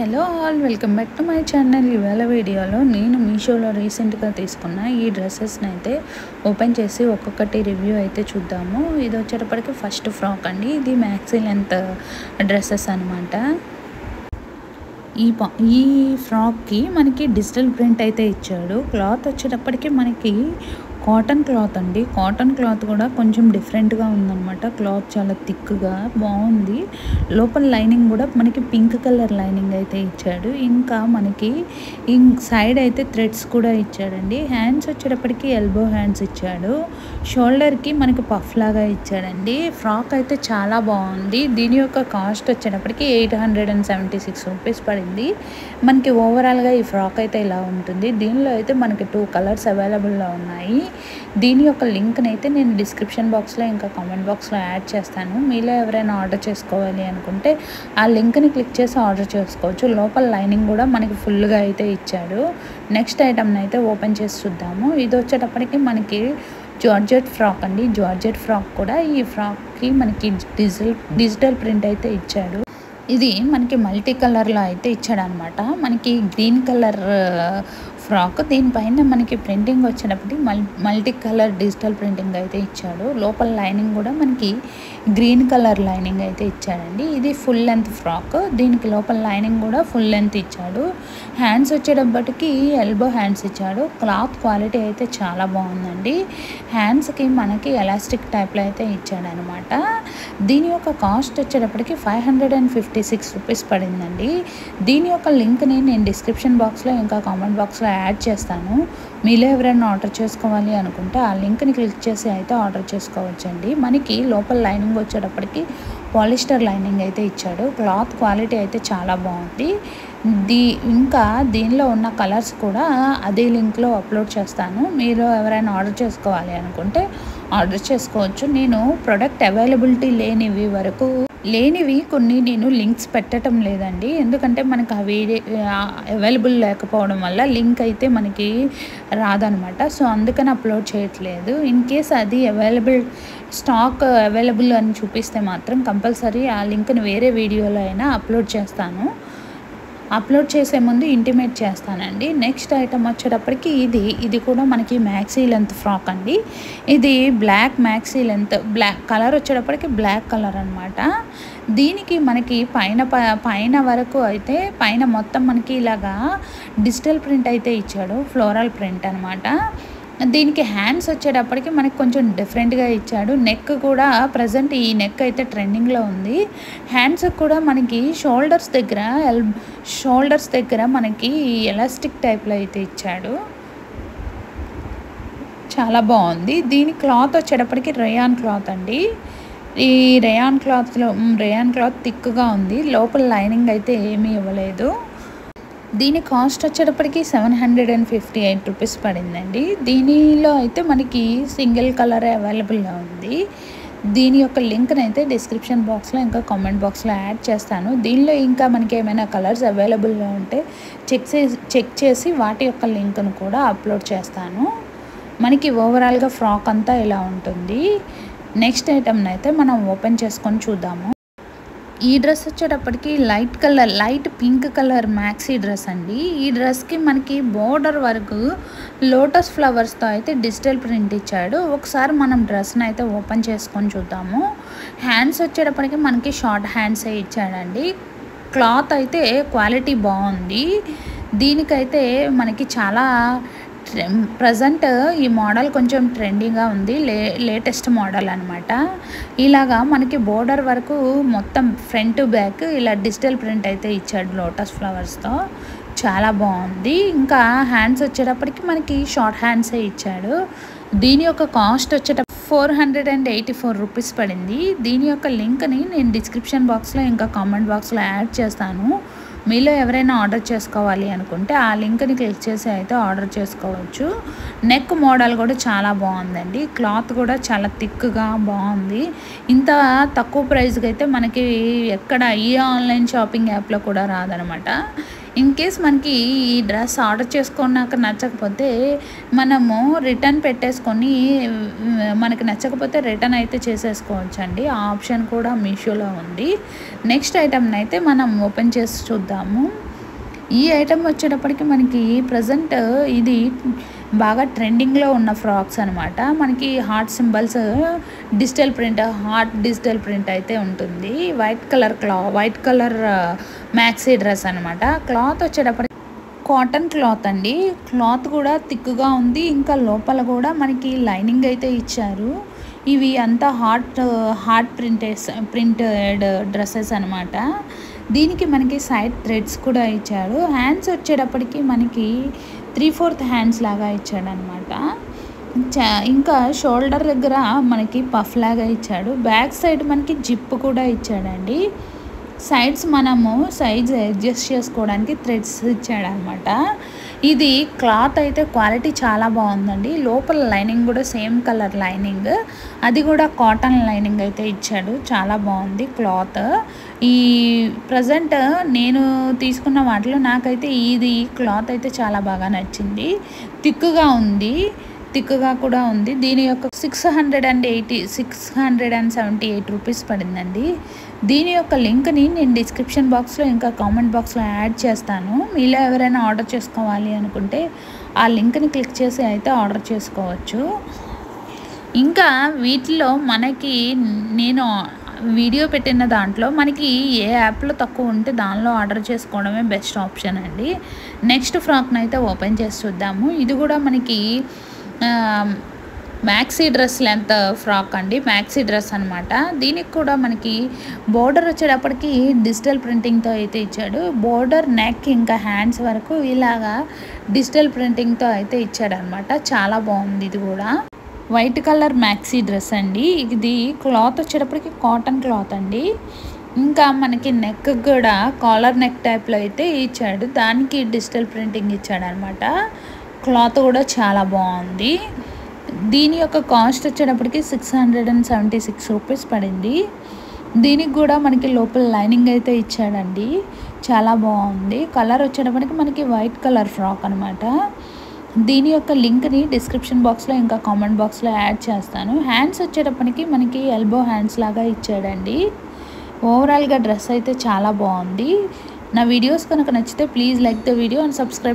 Hello all, welcome back to my channel. ఇవాళ వీడియోలో నేను మీషోలో రీసెంట్గా తీసుకున్న ఈ డ్రెస్సెస్ని అయితే ఓపెన్ చేసి ఒక్కొక్కటి రివ్యూ అయితే చూద్దాము. ఇది వచ్చేటప్పటికి ఫస్ట్ ఫ్రాక్ అండి. ఇది మ్యాక్సీ లెంత్ డ్రెస్సెస్ అనమాట. ఈ ఫ్రాక్కి మనకి డిజిటల్ ప్రింట్ అయితే ఇచ్చాడు. క్లాత్ వచ్చేటప్పటికి మనకి కాటన్ క్లాత్ అండి. కాటన్ క్లాత్ కూడా కొంచెం డిఫరెంట్గా ఉందన్నమాట. క్లాత్ చాలా థిక్గా బాగుంది. లోపల లైనింగ్ కూడా మనకి పింక్ కలర్ లైనింగ్ అయితే ఇచ్చాడు. ఇంకా మనకి సైడ్ అయితే థ్రెడ్స్ కూడా ఇచ్చాడండి. హ్యాండ్స్ వచ్చేటప్పటికి ఎల్బో హ్యాండ్స్ ఇచ్చాడు. షోల్డర్కి మనకి పఫ్ లాగా ఇచ్చాడండి. ఫ్రాక్ అయితే చాలా బాగుంది. దీని యొక్క కాస్ట్ వచ్చేటప్పటికి 876 రూపీస్ పడింది. మనకి ఓవరాల్గా ఈ ఫ్రాక్ అయితే ఇలా ఉంటుంది. దీనిలో అయితే మనకి 2 కలర్స్ అవైలబుల్లో ఉన్నాయి. దీని యొక్క లింక్ని అయితే నేను డిస్క్రిప్షన్ బాక్స్లో ఇంకా కామెంట్ బాక్స్లో యాడ్ చేస్తాను. మీలో ఎవరైనా ఆర్డర్ చేసుకోవాలి అనుకుంటే ఆ లింక్ని క్లిక్ చేసి ఆర్డర్ చేసుకోవచ్చు. లోపల లైనింగ్ కూడా మనకి ఫుల్గా అయితే ఇచ్చాడు. నెక్స్ట్ ఐటమ్ని అయితే ఓపెన్ చేసి చూద్దాము. ఇది వచ్చేటప్పటికి మనకి జార్జెట్ ఫ్రాక్ అండి. జార్జెట్ ఫ్రాక్ కూడా ఈ ఫ్రాక్కి మనకి డిజిటల్ ప్రింట్ అయితే ఇచ్చాడు. ఇది మనకి మల్టీ కలర్లో అయితే ఇచ్చాడు అనమాట. మనకి గ్రీన్ కలర్ ఫ్రాక్, దీనిపైన మనకి ప్రింటింగ్ వచ్చేటప్పటికి మల్టీ కలర్ డిజిటల్ ప్రింటింగ్ అయితే ఇచ్చాడు. లోపల లైనింగ్ కూడా మనకి గ్రీన్ కలర్ లైనింగ్ అయితే ఇచ్చాడండి. ఇది ఫుల్ లెంత్ ఫ్రాక్. దీనికి లోపల లైనింగ్ కూడా ఫుల్ లెంత్ ఇచ్చాడు. హ్యాండ్స్ వచ్చేటప్పటికి ఎల్బో హ్యాండ్స్ ఇచ్చాడు. క్లాత్ క్వాలిటీ అయితే చాలా బాగుందండి. హ్యాండ్స్కి మనకి ఎలాస్టిక్ టైప్లో అయితే ఇచ్చాడనమాట. దీని యొక్క కాస్ట్ వచ్చేటప్పటికి 556 రూపీస్ పడిందండి. దీని యొక్క లింక్ని నేను డిస్క్రిప్షన్ బాక్స్లో ఇంకా కామెంట్ బాక్స్లో యాడ్ చేస్తాను. మీలో ఎవరైనా ఆర్డర్ చేసుకోవాలి అనుకుంటే ఆ లింక్ని క్లిక్ చేసి అయితే ఆర్డర్ చేసుకోవచ్చండి. మనకి లోపల లైనింగ్ వచ్చేటప్పటికి పాలిస్టర్ లైనింగ్ అయితే ఇచ్చాడు. క్లాత్ క్వాలిటీ అయితే చాలా బాగుంది. ఇంకా దీనిలో ఉన్న కలర్స్ కూడా అదే లింక్లో అప్లోడ్ చేస్తాను. మీరు ఎవరైనా ఆర్డర్ చేసుకోవాలి అనుకుంటే ఆర్డర్ చేసుకోవచ్చు. నేను ప్రొడక్ట్ అవైలబిలిటీ లేనివి కొన్ని నేను లింక్స్ పెట్టడం లేదండి. ఎందుకంటే మనకు అవి అవైలబుల్ లేకపోవడం వల్ల లింక్ అయితే మనకి రాదనమాట. సో అందుకని అప్లోడ్ చేయట్లేదు. ఇన్ కేస్ అది స్టాక్ అవైలబుల్ అని చూపిస్తే మాత్రం కంపల్సరీ ఆ లింక్ని వేరే వీడియోలో అయినా అప్లోడ్ చేస్తాను. అప్లోడ్ చేసే ముందు ఇంటిమేట్ చేస్తానండి. నెక్స్ట్ ఐటమ్ వచ్చేటప్పటికి ఇది కూడా మనకి మ్యాక్సీ లెంత్ ఫ్రాక్ అండి. ఇది black maxi length, black colour వచ్చేటప్పటికి బ్లాక్ కలర్ అనమాట. దీనికి మనకి పైన వరకు అయితే పైన మొత్తం మనకి ఇలాగా డిజిటల్ ప్రింట్ అయితే ఇచ్చాడు. ఫ్లోరల్ ప్రింట్ అనమాట. దీనికి హ్యాండ్స్ వచ్చేటప్పటికి మనకి కొంచెం డిఫరెంట్గా ఇచ్చాడు. నెక్ కూడా ప్రజెంట్ ఈ నెక్ అయితే ట్రెండింగ్లో ఉంది. హ్యాండ్స్ కూడా మనకి షోల్డర్స్ దగ్గర మనకి ఎలాస్టిక్ టైప్లో అయితే ఇచ్చాడు. చాలా బాగుంది. దీని క్లాత్ వచ్చేటప్పటికి రేయాన్ క్లాత్ అండి. ఈ రేయాన్ క్లాత్ థిక్గా ఉంది. లోపల లైనింగ్ అయితే ఏమీ ఇవ్వలేదు. దీని కాస్ట్ వచ్చేటప్పటికి 758 రూపీస్ పడిందండి. దీనిలో అయితే మనకి సింగిల్ కలర్ అవైలబుల్గా ఉంది. దీని యొక్క లింక్ని అయితే డిస్క్రిప్షన్ బాక్స్లో ఇంకా కామెంట్ బాక్స్లో యాడ్ చేస్తాను. దీనిలో ఇంకా మనకి ఏమైనా కలర్స్ అవైలబుల్గా ఉంటే చెక్ చేసి వాటి యొక్క లింక్ను కూడా అప్లోడ్ చేస్తాను. మనకి ఓవరాల్గా ఫ్రాక్ అంతా ఇలా ఉంటుంది. నెక్స్ట్ ఐటమ్ని అయితే మనం ఓపెన్ చేసుకొని చూద్దాము. ఈ డ్రెస్ వచ్చేటప్పటికి light pink colour maxi dress అండి. ఈ డ్రెస్కి మనకి బోర్డర్ వరకు లోటస్ ఫ్లవర్స్తో అయితే డిజిటల్ ప్రింట్ ఇచ్చాడు. ఒకసారి మనం డ్రెస్ని అయితే ఓపెన్ చేసుకొని చూద్దాము. హ్యాండ్స్ వచ్చేటప్పటికి మనకి షార్ట్ హ్యాండ్సే ఇచ్చాడండి. క్లాత్ అయితే క్వాలిటీ బాగుంది. దీనికైతే మనకి చాలా ప్రజెంట్ ఈ మోడల్ కొంచెం ట్రెండీగా ఉంది. లేటెస్ట్ మోడల్ అనమాట. ఇలాగా మనకి బోర్డర్ వరకు మొత్తం ఫ్రంట్ బ్యాక్ ఇలా డిజిటల్ ప్రింట్ అయితే ఇచ్చాడు లోటస్ ఫ్లవర్స్తో. చాలా బాగుంది. ఇంకా హ్యాండ్స్ వచ్చేటప్పటికి మనకి షార్ట్ హ్యాండ్సే ఇచ్చాడు. దీని యొక్క కాస్ట్ వచ్చేటప్పుడు 484 రూపీస్ పడింది. దీని యొక్క లింక్ని నేను డిస్క్రిప్షన్ బాక్స్లో ఇంకా కామెంట్ బాక్స్లో యాడ్ చేస్తాను. మీలో ఎవరైనా ఆర్డర్ చేసుకోవాలి అనుకుంటే ఆ లింక్ని క్లిక్ చేసి అయితే ఆర్డర్ చేసుకోవచ్చు. నెక్ మోడల్ కూడా చాలా బాగుందండి. క్లాత్ కూడా చాలా థిక్గా బాగుంది. ఇంత తక్కువ ప్రైస్కి అయితే మనకి ఎక్కడ ఈ ఆన్లైన్ షాపింగ్ యాప్లో కూడా రాదనమాట. ఇన్ కేస్ మనకి ఈ డ్రెస్ ఆర్డర్ చేసుకున్నాక నచ్చకపోతే మనము రిటర్న్ పెట్టేసుకొని మనకి నచ్చకపోతే రిటర్న్ అయితే చేసేసుకోవచ్చండి. ఆ ఆప్షన్ కూడా మీషోలో ఉంది. నెక్స్ట్ ఐటమ్ని అయితే మనం ఓపెన్ చేసి చూద్దాము. ఈ ఐటెం వచ్చేటప్పటికి మనకి ప్రజెంట్ ఇది బాగా ట్రెండింగ్లో ఉన్న ఫ్రాక్స్ అనమాట. మనకి heart symbols heart digital print అయితే ఉంటుంది. వైట్ కలర్ మ్యాక్సీ డ్రెస్ అనమాట. క్లాత్ వచ్చేటప్పటికి కాటన్ క్లాత్ అండి. క్లాత్ కూడా థిక్గా ఉంది. ఇంకా లోపల కూడా మనకి లైనింగ్ అయితే ఇచ్చారు. ఇవి అంతా ప్రింటెడ్ డ్రెస్సెస్ అనమాట. దీనికి మనకి సైడ్ థ్రెడ్స్ కూడా ఇచ్చాడు. హ్యాండ్స్ వచ్చేటప్పటికి మనకి 3/4 హ్యాండ్స్ లాగా ఇచ్చాడనమాట. ఇంకా షోల్డర్ దగ్గర మనకి పఫ్ లాగా ఇచ్చాడు. బ్యాక్ సైడ్ మనకి జిప్ కూడా ఇచ్చాడండి. సైడ్స్ మనము సైజ్ అడ్జస్ట్ చేసుకోవడానికి థ్రెడ్స్ ఇచ్చాడనమాట. ఇది క్లాత్ అయితే క్వాలిటీ చాలా బాగుందండి. లోపల లైనింగ్ కూడా సేమ్ కలర్ లైనింగ్, అది కూడా కాటన్ లైనింగ్ అయితే ఇచ్చాడు. చాలా బాగుంది క్లాత్. ఈ ప్రజెంట్ నేను తీసుకున్న వాటిలో నాకైతే ఇది క్లాత్ అయితే చాలా బాగా నచ్చింది. థిక్గా కూడా ఉంది. దీని యొక్క 678 రూపీస్ పడిందండి. దీని యొక్క లింక్ని నేను డిస్క్రిప్షన్ బాక్స్లో ఇంకా కామెంట్ బాక్స్లో యాడ్ చేస్తాను. మీలో ఎవరైనా ఆర్డర్ చేసుకోవాలి అనుకుంటే ఆ లింక్ని క్లిక్ చేసి అయితే ఆర్డర్ చేసుకోవచ్చు. ఇంకా వీటిలో మనకి నేను వీడియో పెట్టిన దాంట్లో మనకి ఏ యాప్లో తక్కువ ఉంటే దానిలో ఆర్డర్ చేసుకోవడమే బెస్ట్ ఆప్షన్ అండి. నెక్స్ట్ ఫ్రాక్ని అయితే ఓపెన్ చేసి చూద్దాము. ఇది కూడా మనకి మ్యాక్సీ డ్రెస్ లెంత్ ఫ్రాక్ అండి. మ్యాక్సీ డ్రెస్ అనమాట. దీనికి కూడా మనకి బోర్డర్ వచ్చేటప్పటికి డిజిటల్ ప్రింటింగ్తో అయితే ఇచ్చాడు. బోర్డర్ నెక్ ఇంకా హ్యాండ్స్ వరకు ఇలాగా డిజిటల్ ప్రింటింగ్తో అయితే ఇచ్చాడనమాట. చాలా బాగుంది. ఇది కూడా వైట్ కలర్ మ్యాక్సీ డ్రెస్ అండి. ఇది క్లాత్ వచ్చేటప్పటికి కాటన్ క్లాత్ అండి. ఇంకా మనకి నెక్ కూడా కాలర్ నెక్ టైప్లో అయితే ఇచ్చాడు. దానికి డిజిటల్ ప్రింటింగ్ ఇచ్చాడనమాట. క్లాత్ కూడా చాలా బాగుంది. దీని యొక్క కాస్ట్ వచ్చేటప్పటికి 676 రూపీస్ పడింది. దీనికి కూడా మనకి లోపల లైనింగ్ అయితే ఇచ్చాడండి. చాలా బాగుంది. కలర్ వచ్చేటప్పటికి మనకి వైట్ కలర్ ఫ్రాక్ అనమాట. దీని యొక్క లింక్ని డిస్క్రిప్షన్ బాక్స్లో ఇంకా కామెంట్ బాక్స్లో యాడ్ చేస్తాను. హ్యాండ్స్ వచ్చేటప్పటికి మనకి ఎల్బో హ్యాండ్స్ లాగా ఇచ్చాడండి. ఓవరాల్గా డ్రెస్ అయితే చాలా బాగుంది. నా వీడియోస్ కనుక నచ్చితే please like the video and subscribe.